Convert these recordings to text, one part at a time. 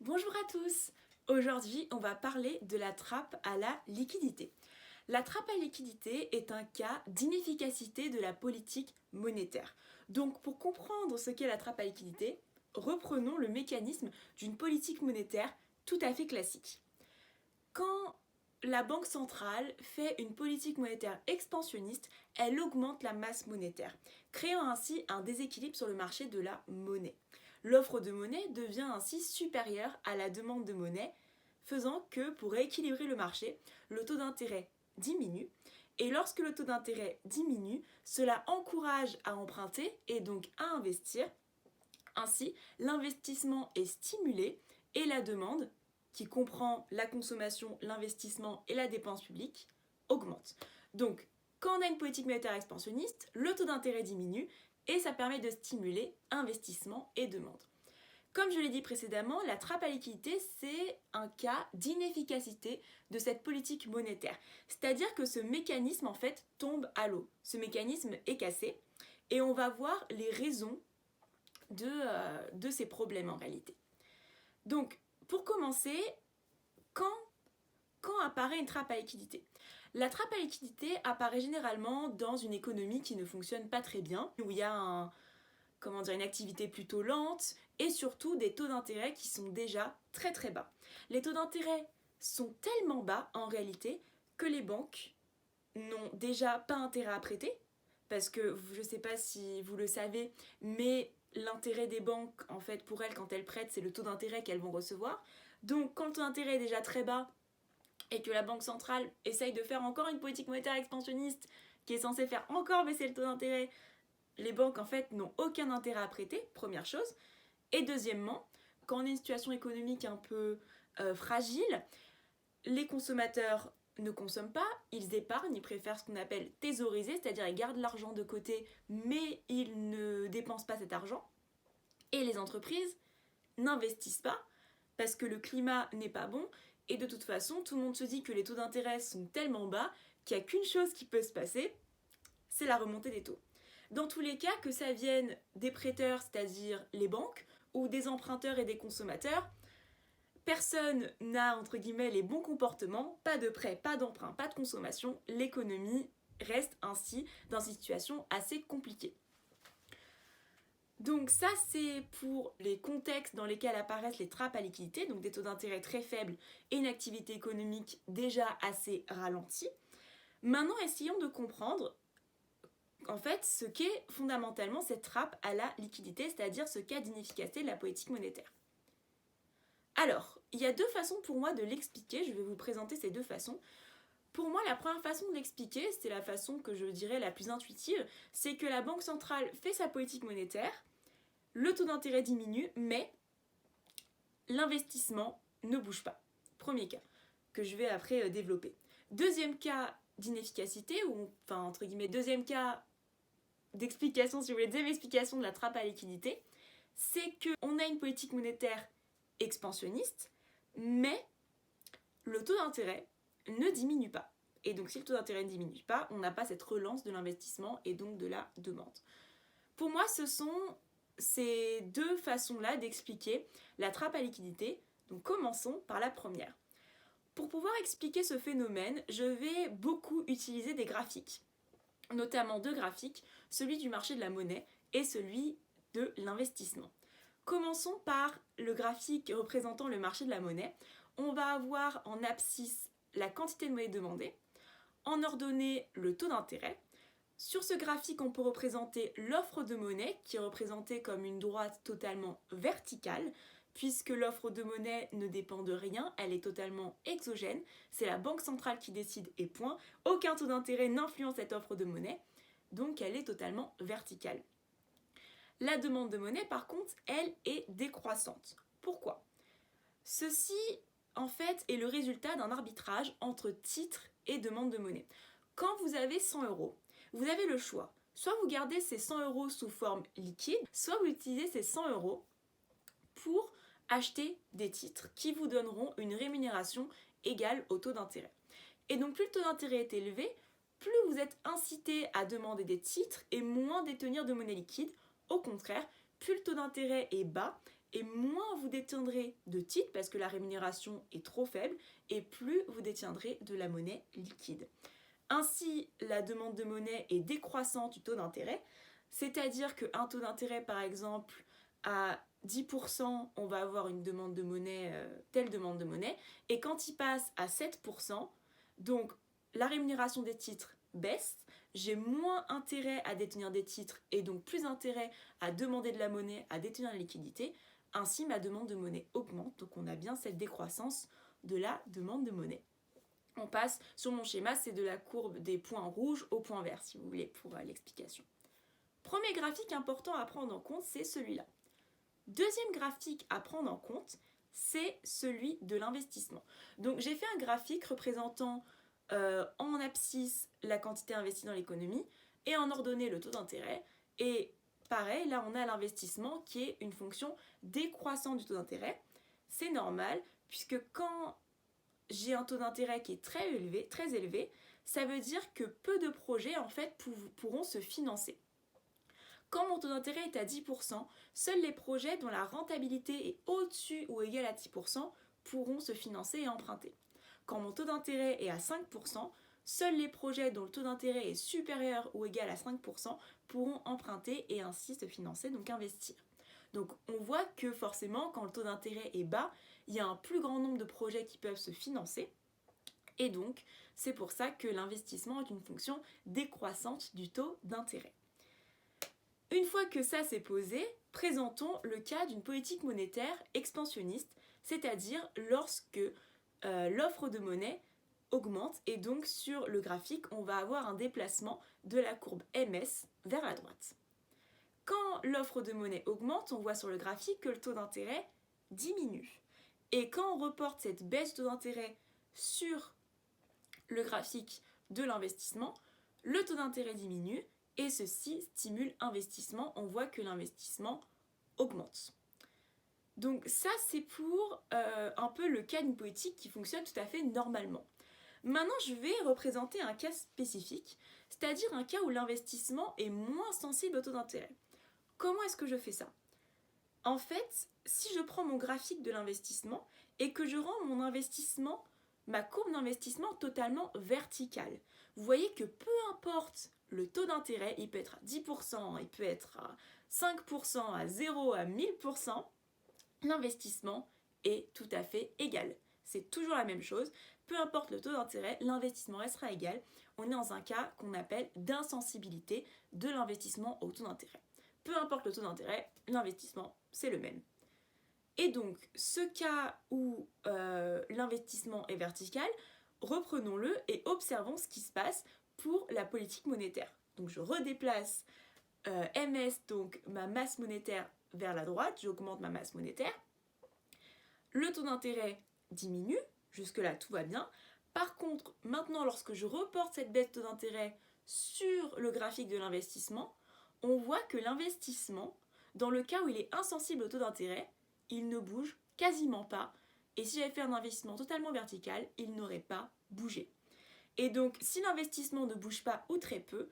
Bonjour à tous. Aujourd'hui, on va parler de la trappe à la liquidité. La trappe à liquidité est un cas d'inefficacité de la politique monétaire. Donc, pour comprendre ce qu'est la trappe à liquidité, reprenons le mécanisme d'une politique monétaire tout à fait classique. Quand la Banque centrale fait une politique monétaire expansionniste, elle augmente la masse monétaire, créant ainsi un déséquilibre sur le marché de la monnaie. L'offre de monnaie devient ainsi supérieure à la demande de monnaie, faisant que pour rééquilibrer le marché, le taux d'intérêt diminue. Et lorsque le taux d'intérêt diminue, cela encourage à emprunter et donc à investir. Ainsi, l'investissement est stimulé et la demande, qui comprend la consommation, l'investissement et la dépense publique, augmente. Donc, quand on a une politique monétaire expansionniste, le taux d'intérêt diminue et ça permet de stimuler investissement et demande. Comme je l'ai dit précédemment, la trappe à liquidité, c'est un cas d'inefficacité de cette politique monétaire. C'est-à-dire que ce mécanisme, en fait, tombe à l'eau. Ce mécanisme est cassé et on va voir les raisons de ces problèmes en réalité. Donc, pour commencer, quand apparaît une trappe à liquidité? La trappe à liquidité apparaît généralement dans une économie qui ne fonctionne pas très bien, où il y a une activité plutôt lente et surtout des taux d'intérêt qui sont déjà très très bas. Les taux d'intérêt sont tellement bas en réalité que les banques n'ont déjà pas intérêt à prêter, parce que je ne sais pas si vous le savez, mais l'intérêt des banques, en fait, pour elles, quand elles prêtent, c'est le taux d'intérêt qu'elles vont recevoir. Donc, quand le taux d'intérêt est déjà très bas et que la Banque centrale essaye de faire encore une politique monétaire expansionniste qui est censée faire encore baisser le taux d'intérêt, les banques, en fait, n'ont aucun intérêt à prêter, première chose. Et deuxièmement, quand on est une situation économique un peu fragile, les consommateurs ne consomment pas, ils épargnent, ils préfèrent ce qu'on appelle thésauriser, c'est-à-dire ils gardent l'argent de côté, mais ils ne dépensent pas cet argent. Et les entreprises n'investissent pas parce que le climat n'est pas bon. Et de toute façon, tout le monde se dit que les taux d'intérêt sont tellement bas qu'il n'y a qu'une chose qui peut se passer, c'est la remontée des taux. Dans tous les cas, que ça vienne des prêteurs, c'est-à-dire les banques, ou des emprunteurs et des consommateurs, personne n'a, entre guillemets, les bons comportements, pas de prêt, pas d'emprunt, pas de consommation, l'économie reste ainsi dans une situation assez compliquée. Donc ça, c'est pour les contextes dans lesquels apparaissent les trappes à liquidité, donc des taux d'intérêt très faibles et une activité économique déjà assez ralentie. Maintenant, essayons de comprendre en fait ce qu'est fondamentalement cette trappe à la liquidité, c'est-à-dire ce cas d'inefficacité de la politique monétaire. Alors, il y a deux façons pour moi de l'expliquer, je vais vous présenter ces deux façons. Pour moi, la première façon de l'expliquer, c'est la façon que je dirais la plus intuitive, c'est que la Banque centrale fait sa politique monétaire, le taux d'intérêt diminue, mais l'investissement ne bouge pas. Premier cas, que je vais après développer. Deuxième cas d'inefficacité, ou enfin entre guillemets, deuxième cas d'explication, si vous voulez, deuxième explication de la trappe à liquidité, c'est qu'on a une politique monétaire expansionniste, mais le taux d'intérêt ne diminue pas. Et donc si le taux d'intérêt ne diminue pas, on n'a pas cette relance de l'investissement et donc de la demande. Pour moi, ce sont ces deux façons-là d'expliquer la trappe à liquidité. Donc commençons par la première. Pour pouvoir expliquer ce phénomène, je vais beaucoup utiliser des graphiques, notamment deux graphiques, celui du marché de la monnaie et celui de l'investissement. Commençons par le graphique représentant le marché de la monnaie. On va avoir en abscisse la quantité de monnaie demandée, en ordonnée le taux d'intérêt. Sur ce graphique, on peut représenter l'offre de monnaie qui est représentée comme une droite totalement verticale, puisque l'offre de monnaie ne dépend de rien, elle est totalement exogène, c'est la banque centrale qui décide et point, aucun taux d'intérêt n'influence cette offre de monnaie, donc elle est totalement verticale. La demande de monnaie, par contre, elle est décroissante. Pourquoi ? Ceci, en fait, est le résultat d'un arbitrage entre titres et demande de monnaie. Quand vous avez 100 euros, vous avez le choix. Soit vous gardez ces 100 euros sous forme liquide, soit vous utilisez ces 100 euros pour acheter des titres qui vous donneront une rémunération égale au taux d'intérêt. Et donc plus le taux d'intérêt est élevé, plus vous êtes incité à demander des titres et moins détenir de monnaie liquide. Au contraire, plus le taux d'intérêt est bas et moins vous détiendrez de titres parce que la rémunération est trop faible et plus vous détiendrez de la monnaie liquide. Ainsi, la demande de monnaie est décroissante du taux d'intérêt, c'est-à-dire qu'un taux d'intérêt par exemple à 10%, on va avoir une demande de monnaie, telle demande de monnaie, et quand il passe à 7%, donc la rémunération des titres baisse, j'ai moins intérêt à détenir des titres et donc plus intérêt à demander de la monnaie, à détenir la liquidité, ainsi ma demande de monnaie augmente, donc on a bien cette décroissance de la demande de monnaie. On passe, sur mon schéma, c'est de la courbe des points rouges au point vert, si vous voulez, pour l'explication. Premier graphique important à prendre en compte, c'est celui-là. Deuxième graphique à prendre en compte, c'est celui de l'investissement. Donc j'ai fait un graphique représentant en abscisse la quantité investie dans l'économie et en ordonnée le taux d'intérêt. Et pareil, là on a l'investissement qui est une fonction décroissante du taux d'intérêt. C'est normal puisque quand j'ai un taux d'intérêt qui est très élevé, ça veut dire que peu de projets en fait pourront se financer. Quand mon taux d'intérêt est à 10%, seuls les projets dont la rentabilité est au-dessus ou égale à 10% pourront se financer et emprunter. Quand mon taux d'intérêt est à 5%, seuls les projets dont le taux d'intérêt est supérieur ou égal à 5% pourront emprunter et ainsi se financer, donc investir. Donc on voit que forcément, quand le taux d'intérêt est bas, il y a un plus grand nombre de projets qui peuvent se financer. Et donc, c'est pour ça que l'investissement est une fonction décroissante du taux d'intérêt. Une fois que ça s'est posé, présentons le cas d'une politique monétaire expansionniste, c'est-à-dire lorsque l'offre de monnaie augmente et donc sur le graphique, on va avoir un déplacement de la courbe MS vers la droite. Quand l'offre de monnaie augmente, on voit sur le graphique que le taux d'intérêt diminue. Et quand on reporte cette baisse de taux d'intérêt sur le graphique de l'investissement, le taux d'intérêt diminue et ceci stimule l'investissement. On voit que l'investissement augmente. Donc ça, c'est pour un peu le cas d'une politique qui fonctionne tout à fait normalement. Maintenant, je vais représenter un cas spécifique, c'est-à-dire un cas où l'investissement est moins sensible au taux d'intérêt. Comment est-ce que je fais ça ? En fait, si je prends mon graphique de l'investissement et que je rends mon investissement, ma courbe d'investissement totalement verticale, vous voyez que peu importe le taux d'intérêt, il peut être à 10%, il peut être à 5%, à 0, à 1000%, l'investissement est tout à fait égal. C'est toujours la même chose. Peu importe le taux d'intérêt, l'investissement restera égal. On est dans un cas qu'on appelle d'insensibilité de l'investissement au taux d'intérêt. Peu importe le taux d'intérêt, l'investissement, c'est le même. Et donc, ce cas où l'investissement est vertical, reprenons-le et observons ce qui se passe pour la politique monétaire. Donc, je redéplace MS, donc ma masse monétaire, vers la droite, j'augmente ma masse monétaire. Le taux d'intérêt diminue, jusque-là tout va bien. Par contre, maintenant, lorsque je reporte cette baisse de taux d'intérêt sur le graphique de l'investissement, on voit que l'investissement, dans le cas où il est insensible au taux d'intérêt, il ne bouge quasiment pas. Et si j'avais fait un investissement totalement vertical, il n'aurait pas bougé. Et donc, si l'investissement ne bouge pas ou très peu,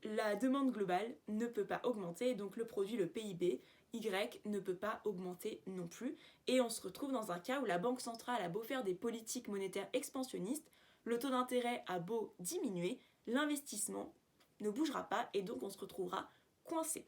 la demande globale ne peut pas augmenter, et donc le produit, le PIB, Y, ne peut pas augmenter non plus. Et on se retrouve dans un cas où la Banque centrale a beau faire des politiques monétaires expansionnistes, le taux d'intérêt a beau diminuer, l'investissement ne bougera pas et donc on se retrouvera coincé.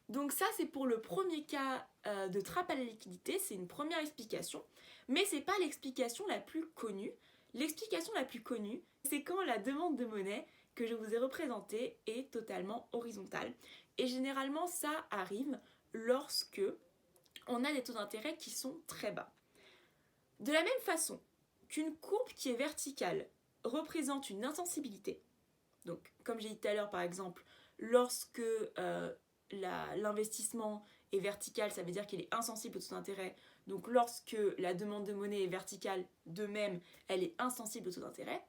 Donc ça, c'est pour le premier cas de trappe à la liquidité, c'est une première explication, mais c'est pas l'explication la plus connue. L'explication la plus connue, c'est quand la demande de monnaie que je vous ai représentée est totalement horizontale. Et généralement, ça arrive lorsque on a des taux d'intérêt qui sont très bas. De la même façon qu'une courbe qui est verticale représente une insensibilité, donc comme j'ai dit tout à l'heure par exemple, lorsque l'investissement est vertical, ça veut dire qu'il est insensible au taux d'intérêt. Donc lorsque la demande de monnaie est verticale, de même, elle est insensible au taux d'intérêt.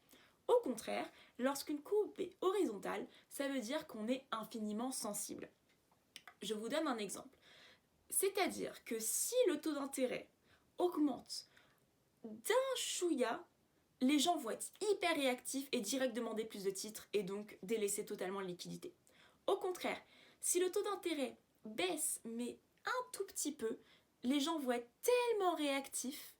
Au contraire, lorsqu'une courbe est horizontale, ça veut dire qu'on est infiniment sensible. Je vous donne un exemple. C'est-à-dire que si le taux d'intérêt augmente d'un chouïa, les gens vont être hyper réactifs et direct demander plus de titres et donc délaisser totalement la liquidité. Au contraire, si le taux d'intérêt baisse, mais un tout petit peu, les gens vont être tellement réactifs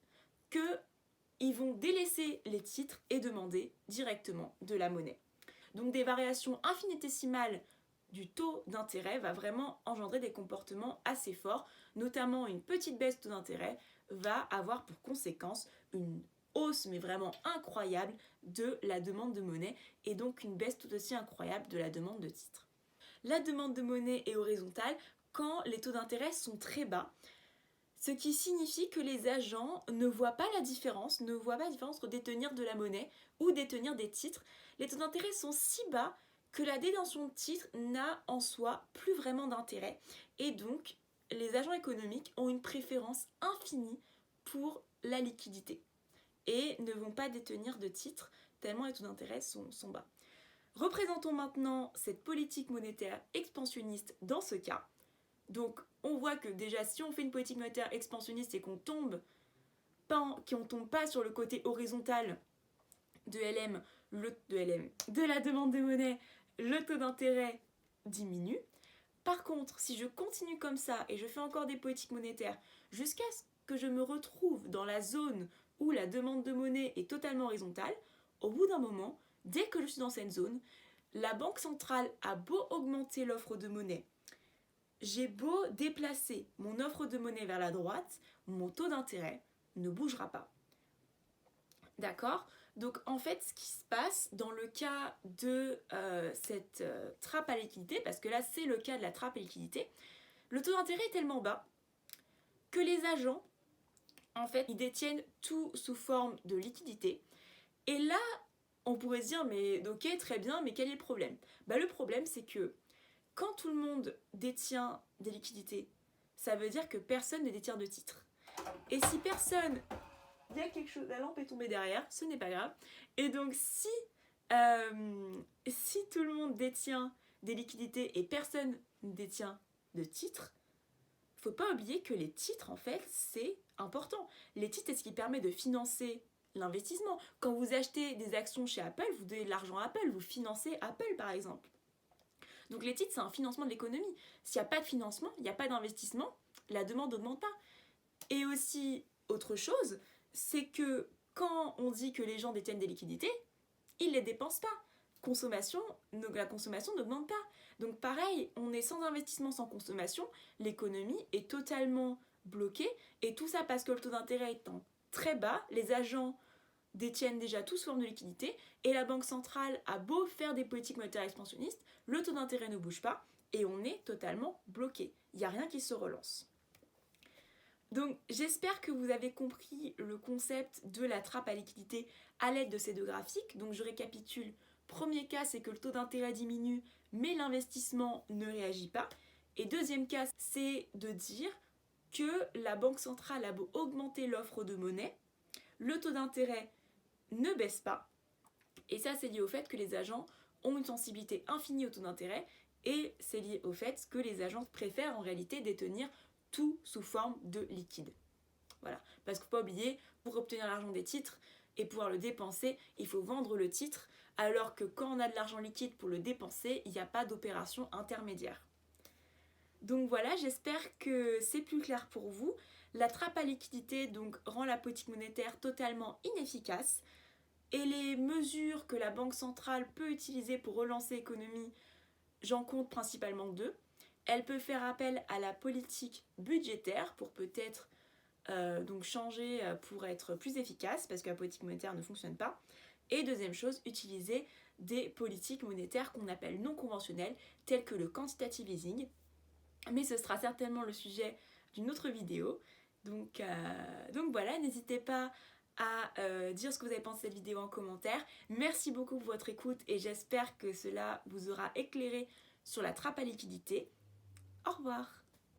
qu'ils vont délaisser les titres et demander directement de la monnaie. Donc des variations infinitésimales du taux d'intérêt va vraiment engendrer des comportements assez forts, notamment une petite baisse de taux d'intérêt va avoir pour conséquence une hausse mais vraiment incroyable de la demande de monnaie et donc une baisse tout aussi incroyable de la demande de titres. La demande de monnaie est horizontale quand les taux d'intérêt sont très bas, ce qui signifie que les agents ne voient pas la différence, entre détenir de la monnaie ou détenir des titres. Les taux d'intérêt sont si bas que la détention de titres n'a en soi plus vraiment d'intérêt et donc les agents économiques ont une préférence infinie pour la liquidité et ne vont pas détenir de titres tellement les taux d'intérêt sont bas. Représentons maintenant cette politique monétaire expansionniste dans ce cas. Donc on voit que déjà si on fait une politique monétaire expansionniste et qu'on tombe pas sur le côté horizontal de la demande de monnaie, le taux d'intérêt diminue. Par contre, si je continue comme ça et je fais encore des politiques monétaires jusqu'à ce que je me retrouve dans la zone où la demande de monnaie est totalement horizontale, au bout d'un moment, dès que je suis dans cette zone, la banque centrale a beau augmenter l'offre de monnaie, j'ai beau déplacer mon offre de monnaie vers la droite, mon taux d'intérêt ne bougera pas. D'accord ? Donc en fait, ce qui se passe dans le cas de cette trappe à liquidité, parce que là c'est le cas de la trappe à liquidité, le taux d'intérêt est tellement bas que les agents, en fait, ils détiennent tout sous forme de liquidité. Et là, on pourrait se dire, mais ok, très bien, mais quel est le problème ? Le problème, c'est que quand tout le monde détient des liquidités, ça veut dire que personne ne détient de titres. Et si personne... Il y a quelque chose, la lampe est tombée derrière, ce n'est pas grave. Et donc si tout le monde détient des liquidités et personne ne détient de titres, faut pas oublier que les titres, en fait, c'est important. Les titres, c'est ce qui permet de financer l'investissement. Quand vous achetez des actions chez Apple, vous donnez de l'argent à Apple, vous financez Apple, par exemple. Donc les titres, c'est un financement de l'économie. S'il n'y a pas de financement, il n'y a pas d'investissement, la demande n'augmente pas. Et aussi, autre chose, c'est que quand on dit que les gens détiennent des liquidités, ils ne les dépensent pas. La consommation n'augmente pas. Donc pareil, on est sans investissement, sans consommation, l'économie est totalement bloquée, et tout ça parce que le taux d'intérêt étant très bas, les agents détiennent déjà tout sous forme de liquidité, et la Banque centrale a beau faire des politiques monétaires expansionnistes, le taux d'intérêt ne bouge pas, et on est totalement bloqué. Il n'y a rien qui se relance. Donc j'espère que vous avez compris le concept de la trappe à liquidité à l'aide de ces deux graphiques. Donc je récapitule. Premier cas, c'est que le taux d'intérêt diminue, mais l'investissement ne réagit pas. Et deuxième cas, c'est de dire que la Banque centrale a beau augmenter l'offre de monnaie, le taux d'intérêt ne baisse pas. Et ça, c'est lié au fait que les agents ont une sensibilité infinie au taux d'intérêt, et c'est lié au fait que les agents préfèrent en réalité détenir tout sous forme de liquide. Voilà, parce qu'il ne faut pas oublier, pour obtenir l'argent des titres et pouvoir le dépenser, il faut vendre le titre, alors que quand on a de l'argent liquide pour le dépenser, il n'y a pas d'opération intermédiaire. Donc voilà, j'espère que c'est plus clair pour vous. La trappe à liquidité donc rend la politique monétaire totalement inefficace, et les mesures que la Banque centrale peut utiliser pour relancer l'économie, j'en compte principalement deux. Elle peut faire appel à la politique budgétaire pour peut-être donc changer pour être plus efficace, parce que la politique monétaire ne fonctionne pas. Et deuxième chose, utiliser des politiques monétaires qu'on appelle non conventionnelles, telles que le quantitative easing. Mais ce sera certainement le sujet d'une autre vidéo. Donc voilà, n'hésitez pas à dire ce que vous avez pensé de cette vidéo en commentaire. Merci beaucoup pour votre écoute et j'espère que cela vous aura éclairé sur la trappe à liquidité. Au revoir.